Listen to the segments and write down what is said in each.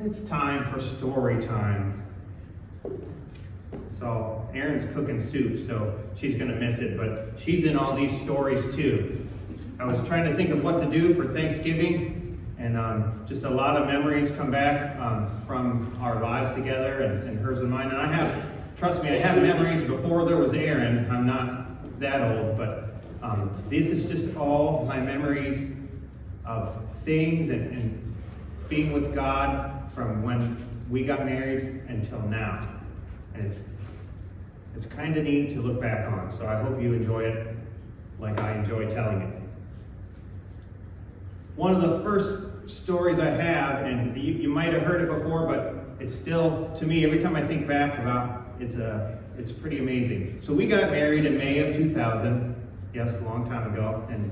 It's time for story time. So Erin's cooking soup, so she's going to miss it, but she's in all these stories too. I was trying to think of what to do for Thanksgiving, and just a lot of memories come back from our lives together and hers and mine. And trust me, I have memories before there was Erin. I'm not that old, but this is just all my memories of things and being with God from when we got married until now. And it's kind of neat to look back on. So I hope you enjoy it like I enjoy telling it. One of the first stories I have, and you might have heard it before, but it's still, to me, every time I think back about it's pretty amazing. So we got married in May of 2000. Yes, a long time ago. And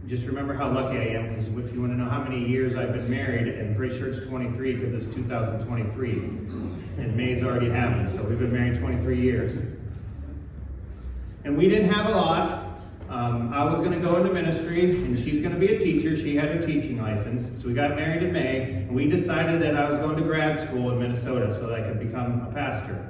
just remember how lucky I am, because if you want to know how many years I've been married, I'm pretty sure it's 23 because it's 2023. And May's already happened, so we've been married 23 years. And we didn't have a lot. I was going to go into ministry, and she's going to be a teacher. She had a teaching license. So we got married in May, and we decided that I was going to grad school in Minnesota so that I could become a pastor.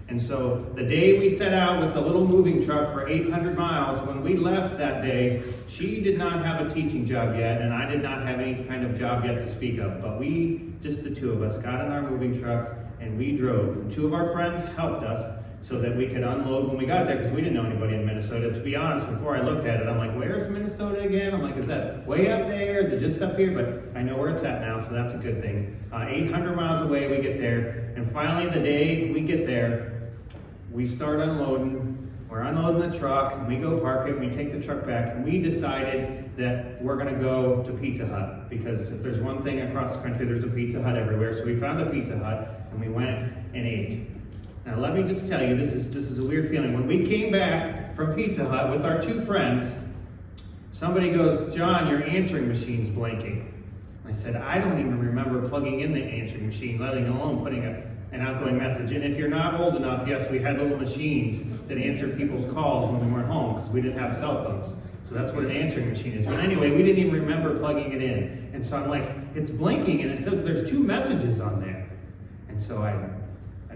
And so the day we set out with the little moving truck for 800 miles, when we left that day, she did not have a teaching job yet, and I did not have any kind of job yet to speak of. But we, just the two of us, got in our moving truck, and we drove. And two of our friends helped us so that we could unload when we got there, because we didn't know anybody in Minnesota. To be honest, before I looked at it, I'm like, where's Minnesota again? I'm like, is that way up there? Is it just up here? But I know where it's at now, so that's a good thing. 800 miles away, we get there. And finally, the day we get there, we start unloading. We're unloading the truck, and we go park it, and we take the truck back, and we decided that we're going to go to Pizza Hut, because if there's one thing across the country, there's a Pizza Hut everywhere. So we found a Pizza Hut, and we went and ate. Now let me just tell you, this is a weird feeling. When we came back from Pizza Hut with our two friends, somebody goes, "John, your answering machine's blinking." I said, "I don't even remember plugging in the answering machine, letting alone putting an outgoing message." And if you're not old enough, yes, we had little machines that answered people's calls when we weren't home, because we didn't have cell phones. So that's what an answering machine is. But anyway, we didn't even remember plugging it in. And so I'm like, it's blinking, and it says there's 2 messages on there. And so I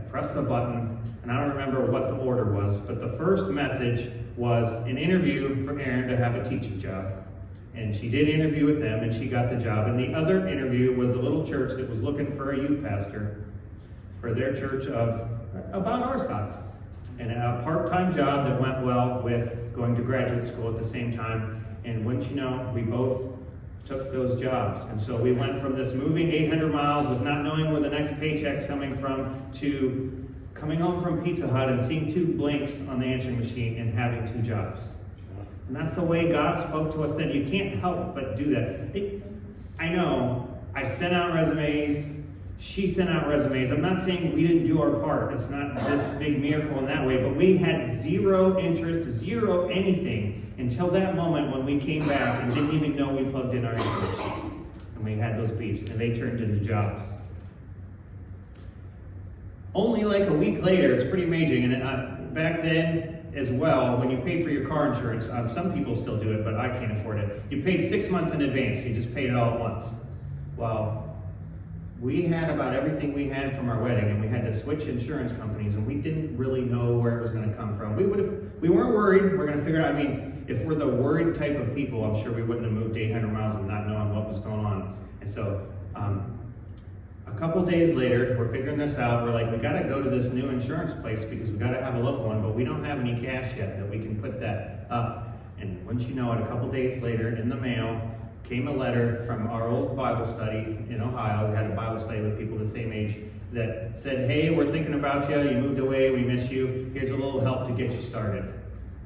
pressed the button, and I don't remember what the order was, but the first message was an interview for Erin to have a teaching job. And she did interview with them, and she got the job. And the other interview was a little church that was looking for a youth pastor for their church of about our size. And a part-time job that went well with going to graduate school at the same time. And wouldn't you know, we both took those jobs. And so we went from this moving 800 miles with not knowing where the next paycheck's coming from to coming home from Pizza Hut and seeing 2 blinks on the answering machine and having 2 jobs. And that's the way God spoke to us then. You can't help but do that. I know, I sent out resumes, she sent out resumes. I'm not saying we didn't do our part. It's not this big miracle in that way, but we had 0 interest, 0 anything until that moment when we came back and didn't even know we plugged in our information. And we had those beeps, and they turned into jobs. Only like a week later, it's pretty amazing, and back then as well, when you paid for your car insurance, some people still do it, but I can't afford it. You paid 6 months in advance, you just paid it all at once. Well, we had about everything we had from our wedding, and we had to switch insurance companies, and we didn't really know where it was going to come from. We weren't worried. We're going to figure out, if we're the worried type of people, I'm sure we wouldn't have moved 800 miles and not knowing what was going on. And so, a couple days later, we're figuring this out. We're like, we got to go to this new insurance place because we got to have a local one, but we don't have any cash yet that we can put that up. And once you know it, a couple days later, in the mail, came a letter from our old Bible study in Ohio. We had a Bible study with people the same age that said, hey, we're thinking about you. You moved away. We miss you. Here's a little help to get you started.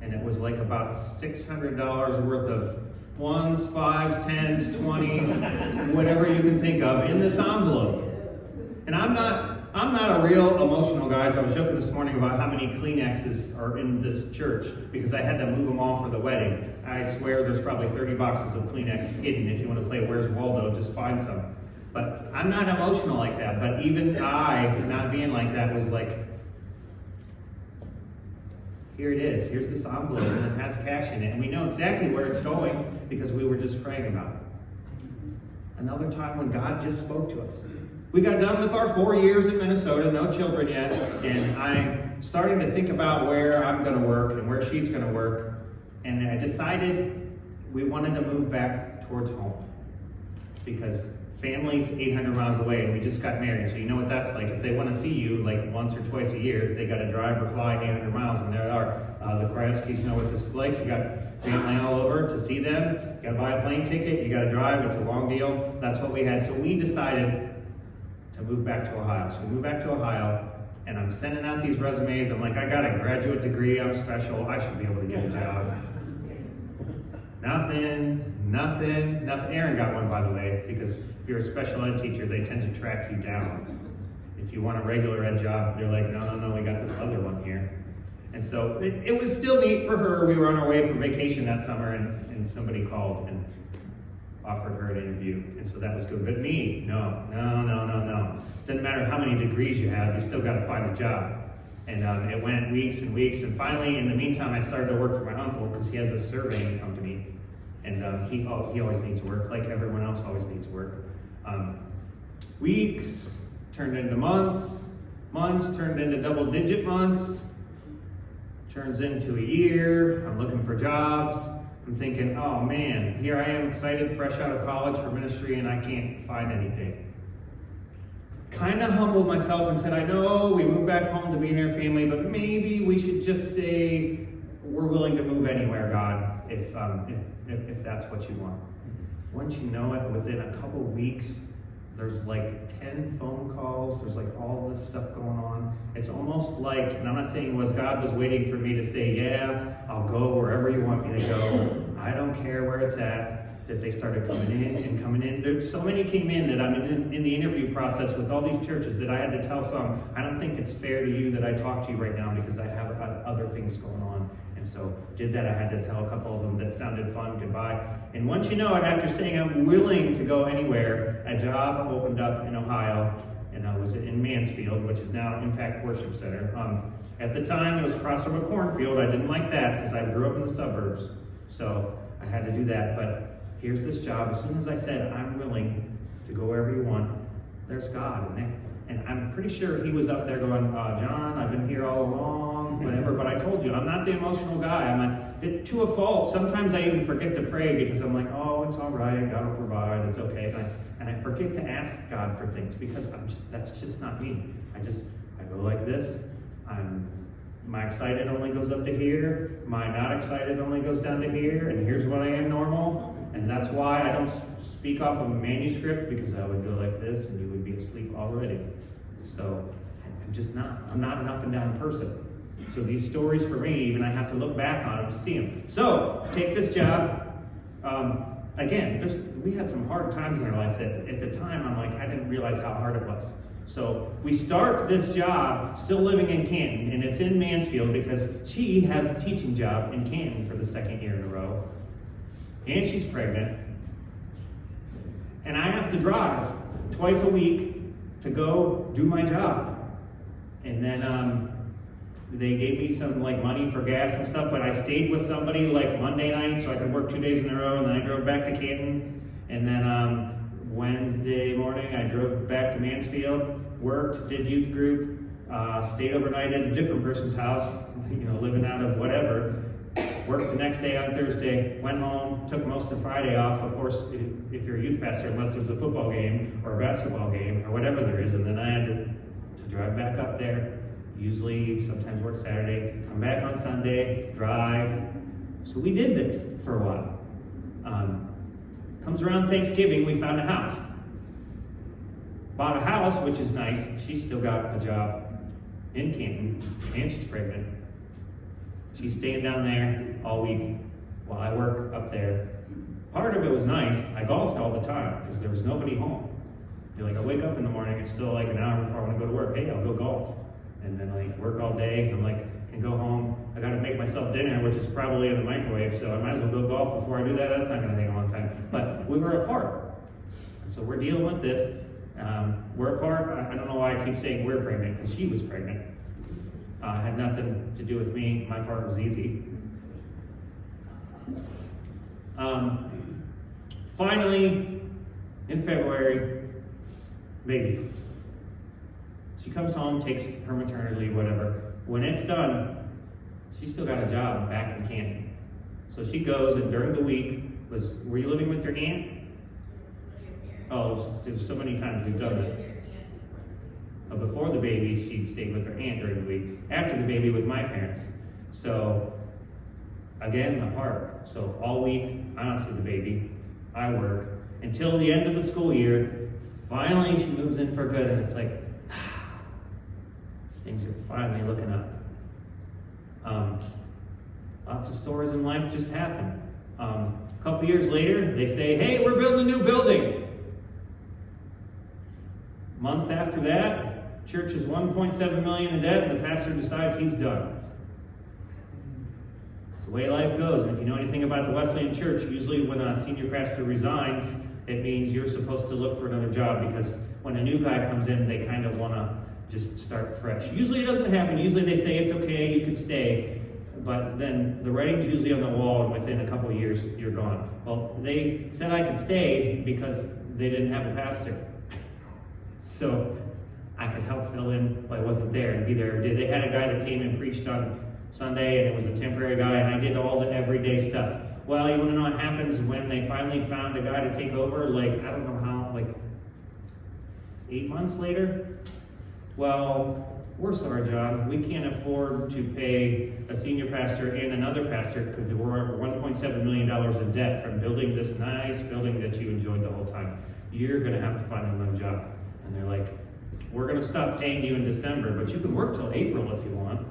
And it was like about $600 worth of 1s, 5s, 10s, 20s, whatever you can think of in this envelope. And I'm not a real emotional guy. I was joking this morning about how many Kleenexes are in this church because I had to move them all for the wedding. I swear there's probably 30 boxes of Kleenex hidden. If you want to play Where's Waldo, just find some. But I'm not emotional like that. But even I, not being like that, was like, here it is. Here's this envelope, and it has cash in it. And we know exactly where it's going because we were just praying about it. Another time when God just spoke to us. We got done with our 4 years in Minnesota, no children yet, and I'm starting to think about where I'm going to work and where she's going to work. And I decided we wanted to move back towards home because family's 800 miles away, and we just got married. So you know what that's like. If they want to see you like once or twice a year, they got to drive or fly 800 miles, and there they are. The Krajewskis know what this is like. You got family all over to see them. You got to buy a plane ticket. You got to drive. It's a long deal. That's what we had. So we decided to move back to Ohio. So we moved back to Ohio, and I'm sending out these resumes. I'm like, I got a graduate degree. I'm special. I should be able to get a job. Nothing. Erin got one, by the way, because if you're a special ed teacher, they tend to track you down. If you want a regular ed job, they're like, no, we got this other one here. And so it was still neat for her. We were on our way for vacation that summer, and somebody called and offered her an interview, and so that was good. But me, no. Doesn't matter how many degrees you have, you still got to find a job. And it went weeks and weeks, and finally, in the meantime, I started to work for my uncle because he has a surveying company, and he always needs work, like everyone else always needs work. Weeks turned into months turned into double-digit months, turns into a year. I'm looking for jobs. I'm thinking, oh man, here I am excited, fresh out of college for ministry, and I can't find anything. Kind of humbled myself and said, I know we moved back home to be near family, but maybe we should just say we're willing to move anywhere, God, if that's what you want. Once you know it, within a couple weeks, there's like 10 phone calls, there's like all this stuff going on. It's almost like, and I'm not saying God was waiting for me to say, yeah, I'll go wherever you want me to go. I don't care where it's at. That they started coming in. There's so many came in that I'm in the interview process with all these churches that I had to tell some, I don't think it's fair to you that I talk to you right now because I have other things going on. And so did that. I had to tell a couple of them that sounded fun goodbye. And once you know it, after saying I'm willing to go anywhere, a job opened up in Ohio, and I was in Mansfield, which is now Impact Worship Center. At the time, it was across from a cornfield. I didn't like that because I grew up in the suburbs. So I had to do that. But here's this job. As soon as I said, I'm willing to go wherever you want, there's God in there. And I'm pretty sure he was up there going, John, I've been here all along, whatever. But I told you, I'm not the emotional guy. To a fault. Sometimes I even forget to pray because I'm like, oh, it's all right. God will provide. It's okay. And I forget to ask God for things because that's just not me. I go like this. My excited only goes up to here. My not excited only goes down to here. And here's what I am normal. And that's why I don't speak off of a manuscript, because I would go like this and you would be asleep already. So I'm not an up and down person. So these stories for me, even I have to look back on them to see them. So take this job. Again, we had some hard times in our life that at the time I'm like, I didn't realize how hard it was. So we start this job still living in Canton, and it's in Mansfield because she has a teaching job in Canton for the second year in a row. And she's pregnant. And I have to drive twice a week to go do my job. And then they gave me some money for gas and stuff, but I stayed with somebody Monday night so I could work 2 days in a row, and then I drove back to Canton. And then Wednesday morning I drove back to Mansfield, worked, did youth group, stayed overnight at a different person's house, living out of whatever. Worked the next day on Thursday, went home, took most of Friday off. Of course, if you're a youth pastor, unless there's a football game or a basketball game or whatever there is, and then I had to drive back up there. Usually, sometimes work Saturday, come back on Sunday, drive. So we did this for a while. Comes around Thanksgiving, we found a house. Bought a house, which is nice. She's still got a job in Canton, and she's pregnant. She's staying down there all week while I work up there. Part of it was nice. I golfed all the time because there was nobody home. I wake up in the morning, it's still an hour before I want to go to work. Hey, I'll go golf. And then work all day. I'm can go home. I got to make myself dinner, which is probably in the microwave, so I might as well go golf before I do that. That's not going to take a long time. But we were apart. So we're dealing with this. We're apart. I don't know why I keep saying we're pregnant, because she was pregnant. Had nothing to do with me. My part was easy. Finally, in February, baby comes. She comes home, takes her maternity leave, whatever. When it's done, she's still got a job back in Canton. So she goes, and during the week, were you living with your aunt? Oh, so many times we've done this. Before the baby, she stayed with her aunt during the week. After the baby, with my parents. So, again, apart. So all week, I don't see the baby. I work. Until the end of the school year, finally she moves in for good, and it's things are finally looking up. Lots of stories in life just happen. A couple years later, they say, hey, we're building a new building. Months after that, church is $1.7 million in debt, and the pastor decides he's done. It's the way life goes. And if you know anything about the Wesleyan Church, usually when a senior pastor resigns, it means you're supposed to look for another job, because when a new guy comes in, they kind of want to just start fresh. Usually it doesn't happen. Usually they say it's okay, you can stay. But then the writing's usually on the wall, and within a couple of years, you're gone. Well, they said I could stay because they didn't have a pastor. So I could help fill in what wasn't there and be there. They had a guy that came and preached on Sunday, and it was a temporary guy, and I did all the everyday stuff. Well, you want to know what happens when they finally found a guy to take over? I don't know how, 8 months later? Well, worst of our job, we can't afford to pay a senior pastor and another pastor because we're $1.7 million in debt from building this nice building that you enjoyed the whole time. You're going to have to find another job. And they're like, we're going to stop paying you in December, but you can work till April if you want.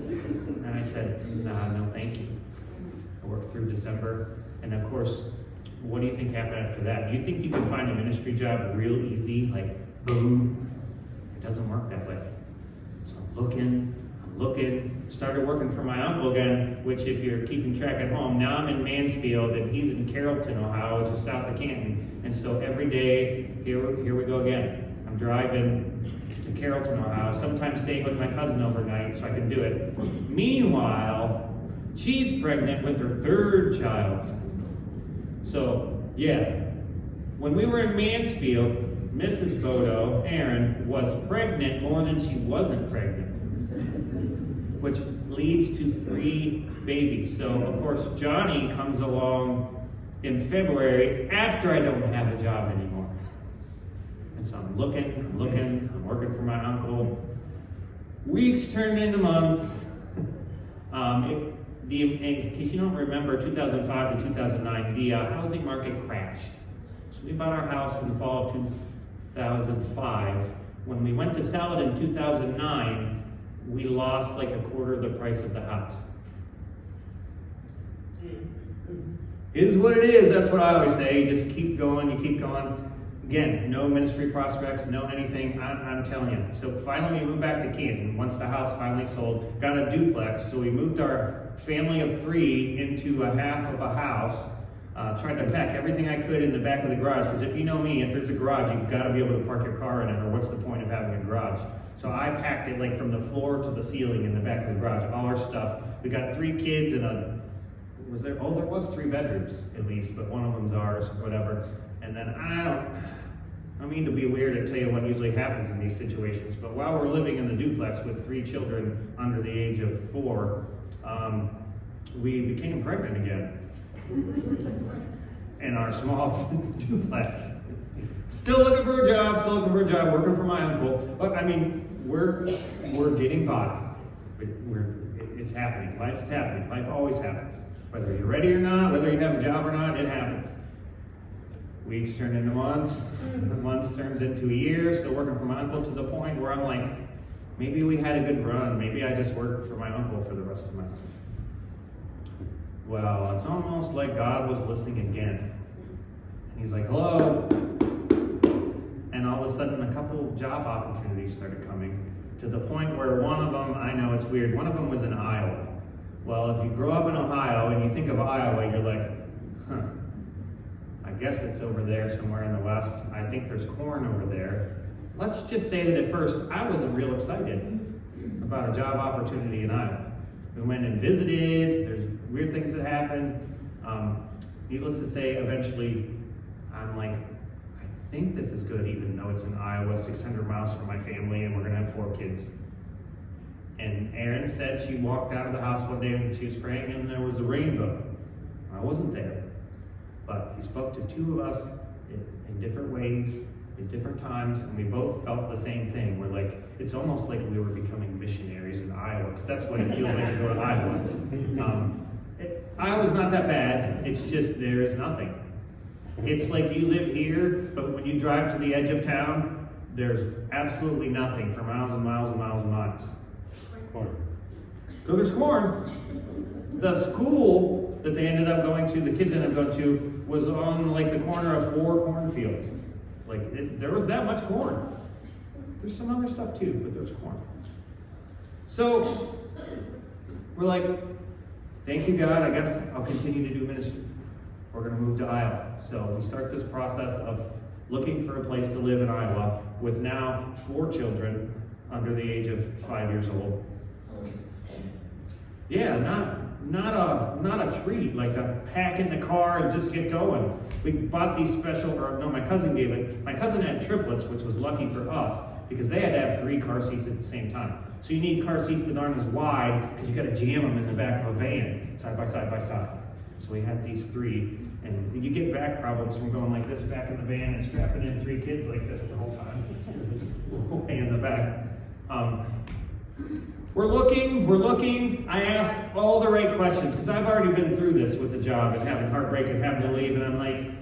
And I said, nah, no thank you. I worked through December. And of course, what do you think happened after that? Do you think you can find a ministry job real easy? Boom. It doesn't work that way. So I'm looking, started working for my uncle again, which if you're keeping track at home, now I'm in Mansfield and he's in Carrollton, Ohio, just south of Canton. And so every day, here we go again. I'm driving to Carrollton, Ohio, sometimes staying with my cousin overnight so I can do it. Meanwhile, she's pregnant with her third child. So, yeah. When we were in Mansfield, Mrs. Bodo, Erin, was pregnant more than she wasn't pregnant, which leads to 3 babies. So, of course, Johnny comes along in February after I don't have a job anymore. And so I'm looking, I'm working for my uncle. Weeks turned into months. In case you don't remember, 2005 to 2009, the housing market crashed. So we bought our house in the fall of 2005. When we went to sell it in 2009, we lost like a quarter of the price of the house. Is what it is. That's what I always say. You just keep going, you keep going. Again, no ministry prospects, no anything, I'm telling you. So finally we moved back to Canton. Once the house finally sold, got a duplex. So we moved our family of 3 into a half of a house. Tried to pack everything I could in the back of the garage, because if you know me, if there's a garage, you've got to be able to park your car in it, or what's the point of having a garage? So I packed it like from the floor to the ceiling in the back of the garage, all our stuff. We got 3 kids and there was 3 bedrooms at least, but one of them's ours, whatever. And then I don't mean to be weird and tell you what usually happens in these situations, but while we're living in the duplex with 3 children under the age of 4, we became pregnant again. In our small duplex. Still looking for a job, working for my uncle. But I mean, we're getting by. It's happening. Life is happening. Life always happens. Whether you're ready or not, whether you have a job or not, it happens. Weeks turn into months. Months turns into a year. Still working for my uncle, to the point where I'm like, maybe we had a good run. Maybe I just worked for my uncle for the rest of my life. Well, it's almost like God was listening again. He's like, hello. And all of a sudden, a couple job opportunities started coming, to the point where one of them, I know it's weird, one of them was in Iowa. Well, if you grow up in Ohio and you think of Iowa, you're like, I guess it's over there somewhere in the west. I think there's corn over there. Let's just say that at first, I wasn't real excited about a job opportunity in Iowa. We went and visited, there's weird things that happen. Needless to say, eventually, I'm like, I think this is good, even though it's in Iowa, 600 miles from my family, and we're gonna have 4 kids. And Erin said she walked out of the house one day when she was praying, and there was a rainbow. I wasn't there, but he spoke to 2 of us in different ways, at different times, and we both felt the same thing. We're like, it's almost like we were becoming missionaries in Iowa, because that's what it feels like to go to Iowa. Iowa's not that bad, it's just there's nothing. It's like you live here, but when you drive to the edge of town, there's absolutely nothing for miles and miles and miles and miles. Corn. So there's corn. The school that they ended up going to, the kids ended up going to, was on like the corner of 4 cornfields. There was that much corn. There's some other stuff too, but there's corn. So we're like, thank you, God, I guess I'll continue to do ministry. We're going to move to Iowa. So we start this process of looking for a place to live in Iowa with now 4 children under the age of 5 years old. Yeah, not a treat, like to pack in the car and just get going. We bought these my cousin gave it. My cousin had triplets, which was lucky for us, because they had to have 3 car seats at the same time. So you need car seats that aren't as wide, because you got to jam them in the back of a van, side by side by side. So we had these 3, and you get back problems from going like this back in the van and strapping in 3 kids like this the whole time, because it's way in the back. We're looking. I ask all the right questions, because I've already been through this with the job and having heartbreak and having to leave, and I'm like,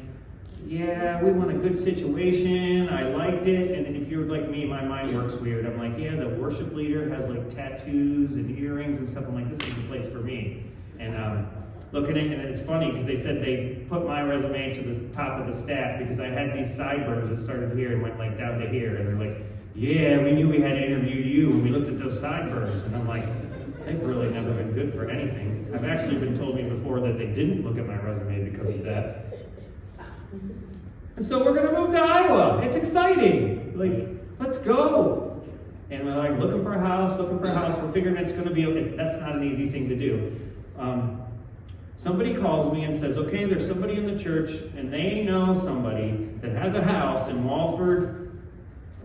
yeah, we want a good situation, I liked it, and if you're like me, my mind works weird. I'm like, yeah, the worship leader has like tattoos and earrings and stuff. I'm like, this is the place for me. And looking at it, and it's funny, because they said they put my resume to the top of the stack, because I had these sideburns that started here and went like down to here, and they're like, yeah, we knew we had to interview you when we looked at those sideburns. And I'm like, they've really never been good for anything. I've actually been told me before that they didn't look at my resume because of that. And so we're going to move to Iowa. It's exciting. Like, let's go. And we're like looking for a house. We're figuring it's going to be, that's not an easy thing to do. Somebody calls me and says, okay, there's somebody in the church, and they know somebody that has a house in Walford,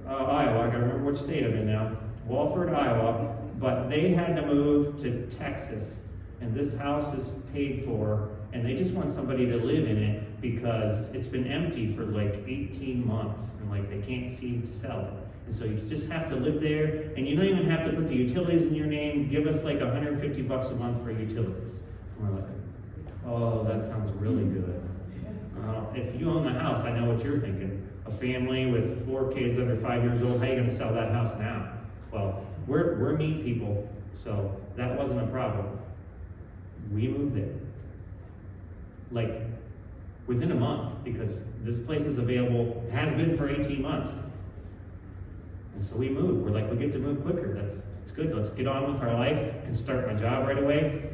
Iowa. I gotta remember which state I'm in now. Walford, Iowa. But they had to move to Texas, and this house is paid for, and they just want somebody to live in it because it's been empty for like 18 months, and like they can't seem to sell it. And so you just have to live there, and you don't even have to put the utilities in your name. Give us like $150 a month for utilities. And we're like, oh, that sounds really good. If you own the house, I know what you're thinking. A family with 4 kids under 5 years old, how are you going to sell that house now? Well, we're meat people, so that wasn't a problem. We moved there. Like, within a month, because this place is available, has been for 18 months. And so we moved. We're like, we get to move quicker. That's good. Let's get on with our life. I can start my job right away.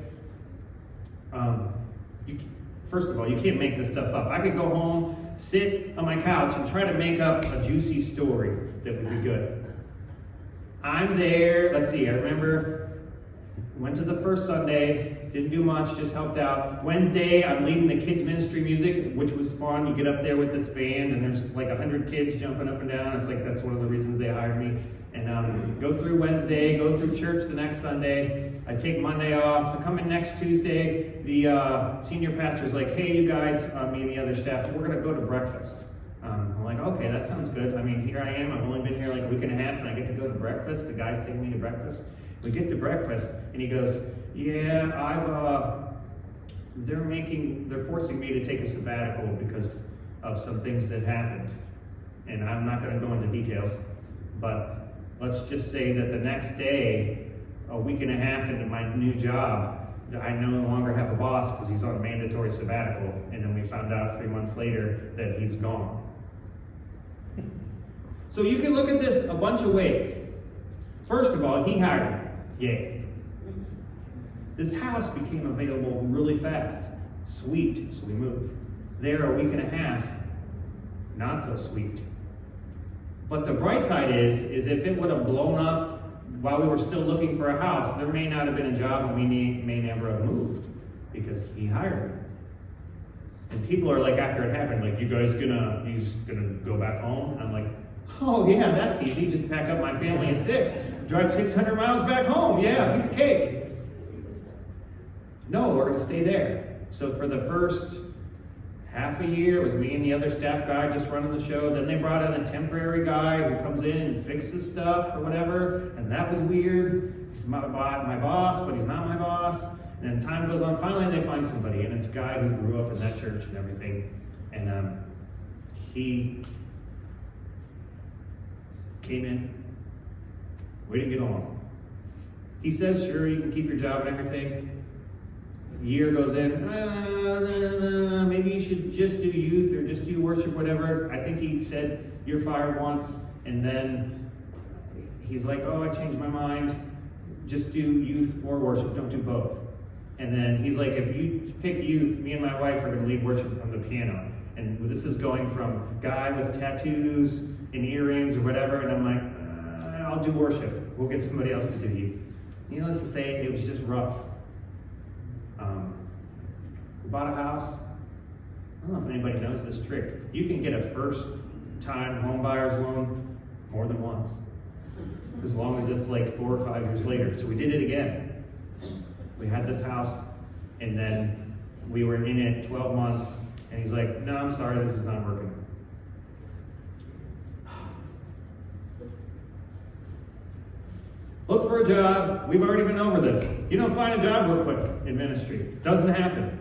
First of all, you can't make this stuff up. I could go home, sit on my couch, and try to make up a juicy story that would be good. I'm there. Let's see. I remember went to the first Sunday, didn't do much, just helped out. Wednesday, I'm leading the kids ministry music, which was fun. You get up there with this band, and there's like 100 kids jumping up and down. It's like that's one of the reasons they hired me. And go through Wednesday, go through church the next Sunday. I take Monday off. I come in next Tuesday. The senior pastor's like, hey, you guys, me and the other staff, we're going to go to breakfast. I'm like, okay, that sounds good. I mean, here I am. I've only been here like a week and a half, and I get to go to breakfast. The guy's taking me to breakfast. We get to breakfast, and he goes, yeah, they're forcing me to take a sabbatical because of some things that happened. And I'm not going to go into details, but let's just say that the next day, a week and a half into my new job, I no longer have a boss because he's on a mandatory sabbatical. And then we found out 3 months later that he's gone. So you can look at this a bunch of ways. First of all, he hired me. Yay. This house became available really fast. Sweet, so we moved. There, a week and a half, not so sweet. But the bright side is if it would have blown up while we were still looking for a house, there may not have been a job and we may never have moved because he hired me. And people are like, after it happened, like, he's gonna go back home? And I'm like, oh yeah, that's easy. Just pack up my family of 6, drive 600 miles back home. Yeah, piece of cake. No, we're gonna stay there. So for the first half a year, it was me and the other staff guy just running the show. Then they brought in a temporary guy who comes in and fixes stuff or whatever, and that was weird. He's my boss, but he's not my boss. And then time goes on. Finally, they find somebody, and it's a guy who grew up in that church and everything. And he came in. We didn't get along. He says, sure, you can keep your job and everything. Year goes in, maybe you should just do youth or just do worship, whatever. I think he said, you're fired once. And then he's like, oh, I changed my mind. Just do youth or worship, don't do both. And then he's like, if you pick youth, me and my wife are going to lead worship from the piano. And this is going from guy with tattoos and earrings or whatever. And I'm like, I'll do worship. We'll get somebody else to do youth. Needless to say, it was just rough. We bought a house. I don't know if anybody knows this trick. You can get a first-time home buyer's loan more than once, as long as it's like 4 or 5 years later. So we did it again. We had this house, and then we were in it 12 months, and he's like, no, I'm sorry, this is not working. Look for a job. We've already been over this. You don't find a job real quick in ministry. Doesn't happen.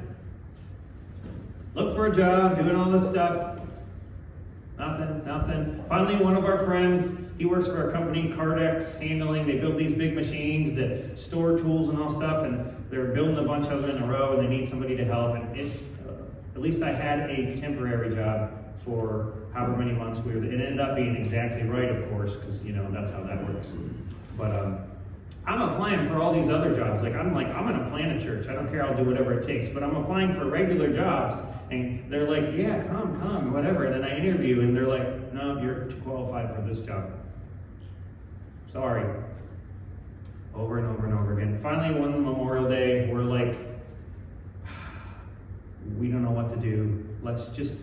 Look for a job, doing all this stuff. Nothing. Finally, one of our friends, he works for a company, Cardex Handling. They build these big machines that store tools and all stuff, and they're building a bunch of them in a row, and they need somebody to help. And at least I had a temporary job for however many months we were there. It ended up being exactly right, of course, because, that's how that works. But I'm applying for all these other jobs. I'm going to plant a church. I don't care, I'll do whatever it takes. But I'm applying for regular jobs. And they're like, yeah, come, whatever. And then I interview, and they're like, no, you're too qualified for this job. Sorry. Over and over and over again. Finally, one Memorial Day, we're like, we don't know what to do. Let's just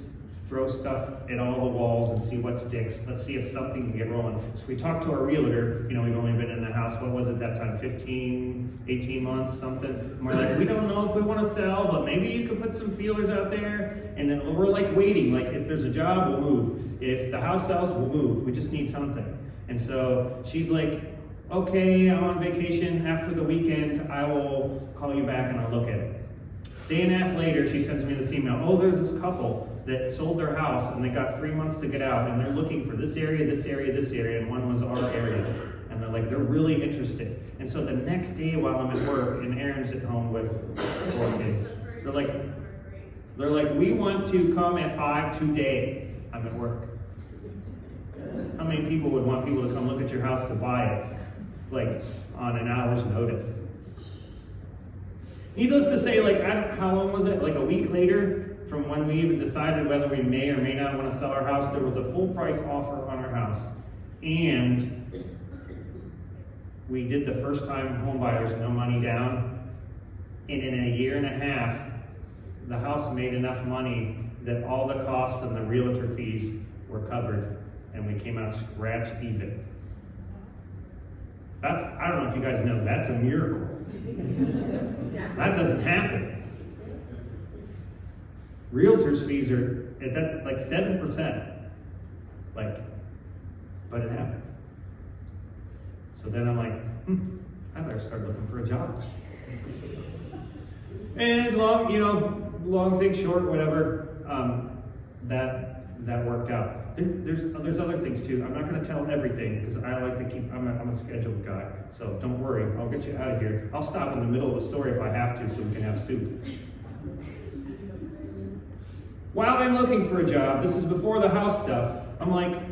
throw stuff at all the walls and see what sticks. Let's see if something can get rolling. So we talked to our realtor. We've only been in the house, what was it that time, 15, 18 months, something. And we're like, we don't know if we want to sell, but maybe you could put some feelers out there. And then we're like waiting, like if there's a job, we'll move. If the house sells, we'll move. We just need something. And so she's like, okay, I'm on vacation. After the weekend, I will call you back and I'll look at it. Day and a half later, she sends me this email. Oh, there's this couple that sold their house and they got 3 months to get out and they're looking for this area, this area, this area, and one was our area. And they're really interested. And so the next day while I'm at work, and Aaron's at home with 4 kids, they're like, we want to come at 5 today. I'm at work. How many people would want people to come look at your house to buy it, like on an hour's notice? Needless to say, how long was it? Like a week later, from when we even decided whether we may or may not want to sell our house, there was a full price offer on our house. And we did the first time home buyers, no money down. And in a year and a half, the house made enough money that all the costs and the realtor fees were covered. And we came out scratch even. I don't know if you guys know, that's a miracle. That doesn't happen. Realtors' fees are at that like 7%. But it happened. So then I'm like, I better start looking for a job. And long thing short, whatever, that worked out. There's other things too. I'm not going to tell everything because I like to keep. I'm a scheduled guy, so don't worry. I'll get you out of here. I'll stop in the middle of the story if I have to, so we can have soup. While I'm looking for a job, this is before the house stuff. I'm like,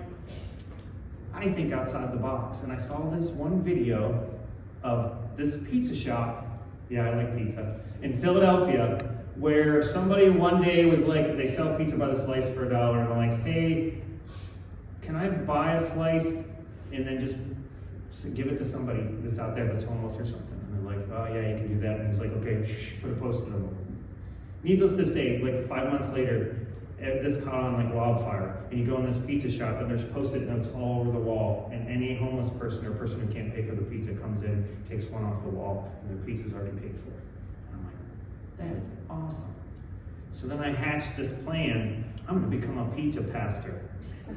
I think outside the box, and I saw this one video of this pizza shop. Yeah, I like pizza in Philadelphia, where somebody one day was like, they sell pizza by the slice for $1, and I'm like, hey, can I buy a slice and then just give it to somebody that's out there that's homeless or something? And they're like, oh yeah, you can do that. And he's like, okay, put a post-it on them. Needless to say, like 5 months later, this caught on like wildfire. And you go in this pizza shop and there's post-it notes all over the wall. And any homeless person or person who can't pay for the pizza comes in, takes one off the wall, and their pizza's already paid for. And I'm like, that is awesome. So then I hatched this plan. I'm going to become a pizza pastor.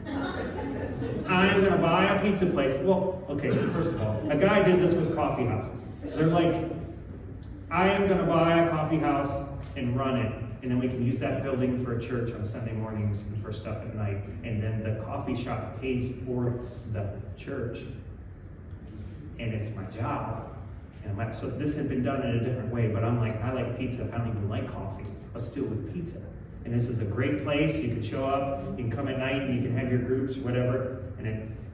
I'm going to buy a pizza place. Well, okay, first of all, a guy did this with coffee houses. They're like, I am going to buy a coffee house and run it. And then we can use that building for a church on Sunday mornings and for stuff at night. And then the coffee shop pays for the church. And it's my job. And so this had been done in a different way, but I'm like, I like pizza. I don't even like coffee. Let's do it with pizza. And this is a great place. You can show up, you can come at night, and you can have your groups, whatever.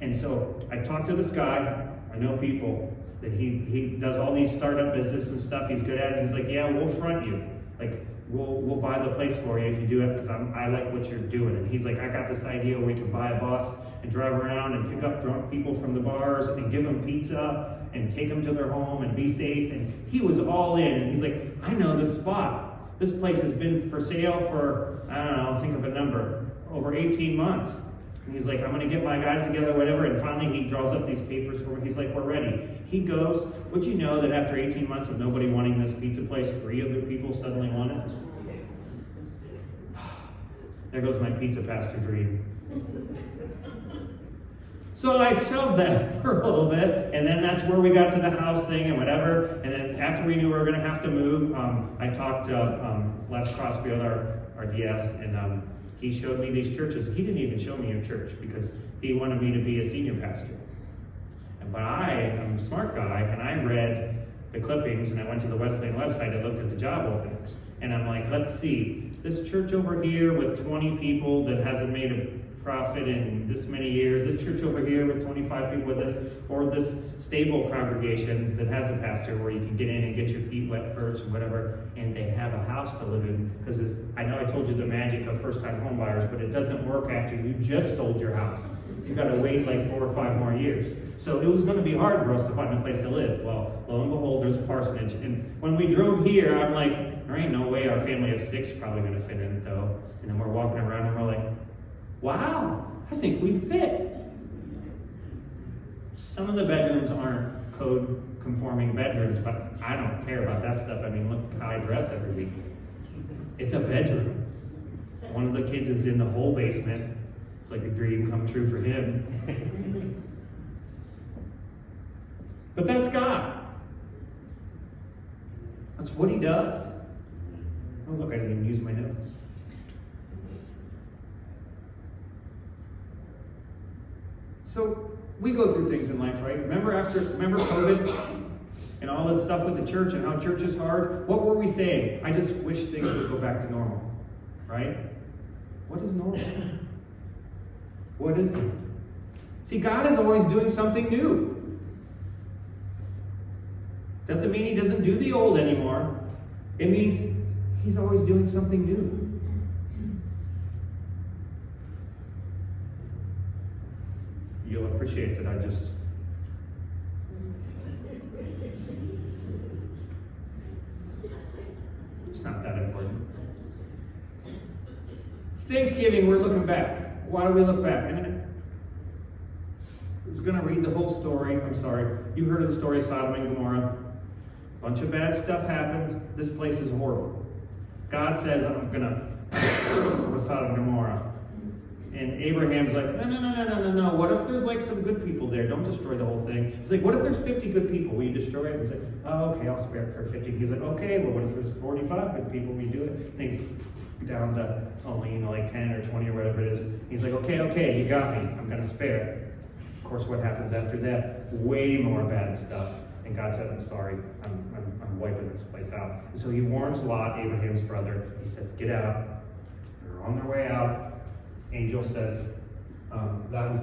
And so I talked to this guy. I know people that he does all these startup business and stuff. He's good at it. He's like, yeah, we'll front you. Like, we'll buy the place for you if you do it, because I like what you're doing. And he's like, I got this idea where we can buy a bus and drive around and pick up drunk people from the bars and give them pizza and take them to their home and be safe. And he was all in. And he's like, I know this spot. This place has been for sale for, I don't know, think of a number, over 18 months. And he's like, I'm going to get my guys together, whatever. And finally he draws up these papers for me. He's like, we're ready. He goes, would you know that after 18 months of nobody wanting this pizza place, 3 other people suddenly want it? There goes my pizza pastor dream. So I shelved that for a little bit, and then that's where we got to the house thing and whatever. And then after we knew we were going to have to move, I talked to Les Crossfield, our DS, and he showed me these churches. He didn't even show me a church because he wanted me to be a senior pastor. But I'm a smart guy, and I read the clippings, and I went to the Wesleyan website and looked at the job openings. And I'm like, let's see, this church over here with 20 people that hasn't made a profit in this many years, this church over here with 25 people with this, or this stable congregation that has a pastor where you can get in and get your feet wet first and whatever, and they have a house to live in. Because I know I told you the magic of first-time home buyers, but it doesn't work after you just sold your house. You've got to wait like 4 or 5 more years. So it was going to be hard for us to find a place to live. Well, lo and behold, there's a parsonage. And when we drove here, I'm like, There ain't no way our family of 6 is probably going to fit in it, though. And then we're walking around and we're like, wow, I think we fit. Some of the bedrooms aren't code-conforming bedrooms, but I don't care about that stuff. I mean, look how I dress every week. It's a bedroom. One of the kids is in the whole basement. It's like a dream come true for him. But that's God. That's what he does. Oh, look, I didn't even use my notes. So, we go through things in life, right? Remember COVID and all this stuff with the church and how church is hard? What were we saying? I just wish things would go back to normal, right? What is normal? What is it? See, God is always doing something new. Doesn't mean he doesn't do the old anymore. It means he's always doing something new. You'll appreciate that I just... It's not that important. It's Thanksgiving, we're looking back. Why do we look back? And I was going to read the whole story. I'm sorry. You've heard of the story of Sodom and Gomorrah. A bunch of bad stuff happened. This place is horrible. God says, I'm going to with Sodom and Gomorrah. And Abraham's like, no. What if there's like some good people there? Don't destroy the whole thing. He's like, what if there's 50 good people? Will you destroy it? He's like, oh, okay, I'll spare it for 50. He's like, okay, well, what if there's 45 good people? Will you do it? And he down to only, like 10 or 20 or whatever it is. He's like, okay, you got me. I'm going to spare it. Of course, what happens after that? Way more bad stuff. And God said, I'm sorry, I'm wiping this place out. And so he warns Lot, Abraham's brother. He says, get out. They're on their way out. Angel says, that was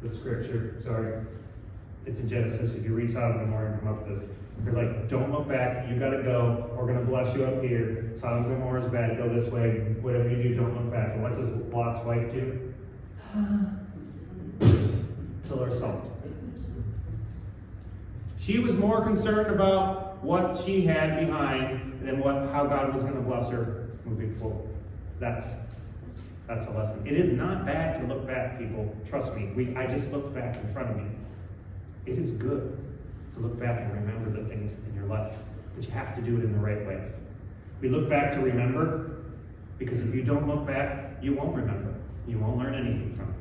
the scripture, sorry. It's in Genesis. If you read Sodom and Gomorrah and come up with this, they're like, don't look back, you gotta go. We're gonna bless you up here. Sodom and Gomorrah is bad, go this way. Whatever you do, don't look back. And what does Lot's wife do? Pillar of salt. She was more concerned about what she had behind than how God was going to bless her moving forward. That's a lesson. It is not bad to look back, people. Trust me. I just looked back in front of me. It is good to look back and remember the things in your life, but you have to do it in the right way. We look back to remember, because if you don't look back, you won't remember. You won't learn anything from it.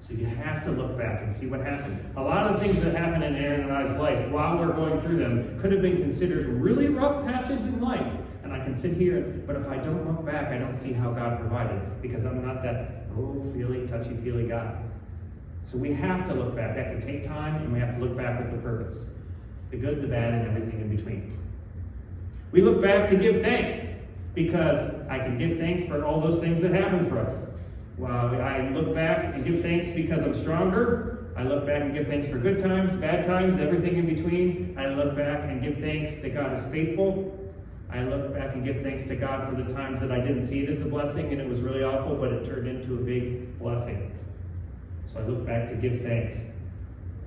So you have to look back and see what happened. A lot of things that happened in Aaron and I's life while we're going through them could have been considered really rough patches in life. And I can sit here, but if I don't look back, I don't see how God provided, because I'm not that touchy-feely guy. So we have to look back. We have to take time, and we have to look back with the purpose. The good, the bad, and everything in between. We look back to give thanks, because I can give thanks for all those things that happened for us. Well, I look back and give thanks because I'm stronger. I look back and give thanks for good times, bad times, everything in between. I look back and give thanks that God is faithful. I look back and give thanks to God for the times that I didn't see it as a blessing and it was really awful, but it turned into a big blessing. So I look back to give thanks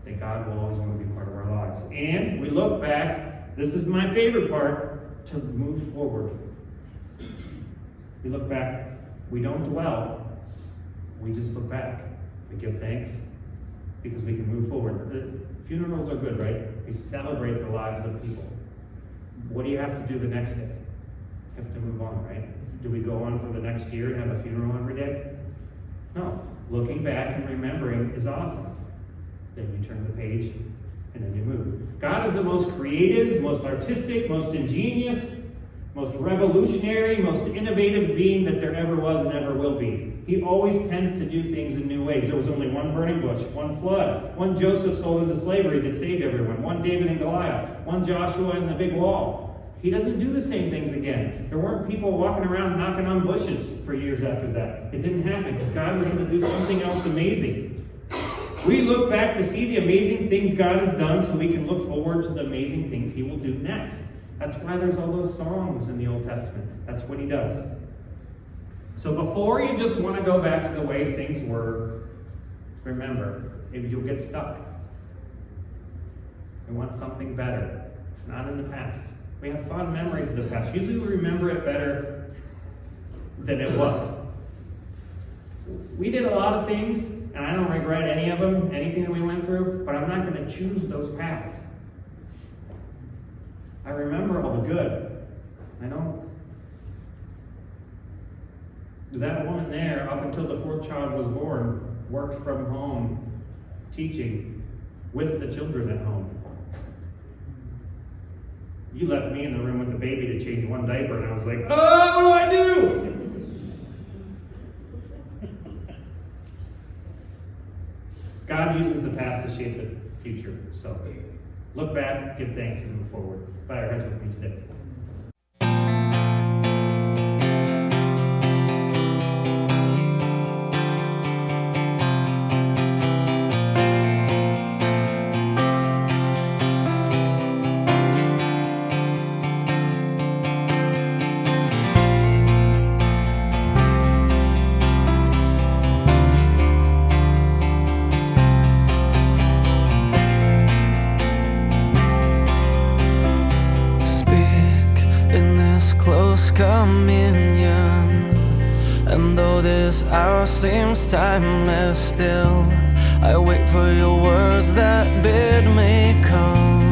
that God will always want to be part of our lives. And we look back, this is my favorite part, to move forward. We look back, we don't dwell. We just look back. We give thanks because we can move forward. The funerals are good, right? We celebrate the lives of people. What do you have to do the next day? You have to move on, right? Do we go on for the next year and have a funeral every day? No. Looking back and remembering is awesome. Then you turn the page and then you move. God is the most creative, most artistic, most ingenious, most revolutionary, most innovative being that there ever was and ever will be. He always tends to do things in new ways. There was only one burning bush, one flood, one Joseph sold into slavery that saved everyone, one David and Goliath, one Joshua and the big wall. He doesn't do the same things again. There weren't people walking around knocking on bushes for years after that. It didn't happen because God was going to do something else amazing. We look back to see the amazing things God has done so we can look forward to the amazing things he will do next. That's why there's all those songs in the Old Testament. That's what he does. So before you just want to go back to the way things were, remember, you'll get stuck. You want something better. It's not in the past. We have fond memories of the past. Usually we remember it better than it was. We did a lot of things, and I don't regret any of them, anything that we went through, but I'm not going to choose those paths. I remember all the good. I don't. That woman there, up until the fourth child was born, worked from home, teaching with the children at home. You left me in the room with the baby to change one diaper, and I was like, oh, what do I do? God uses the past to shape the future. So look back, give thanks, and move forward. Bow your heads with me today. Close communion, and though this hour seems timeless still, I wait for your words that bid me come.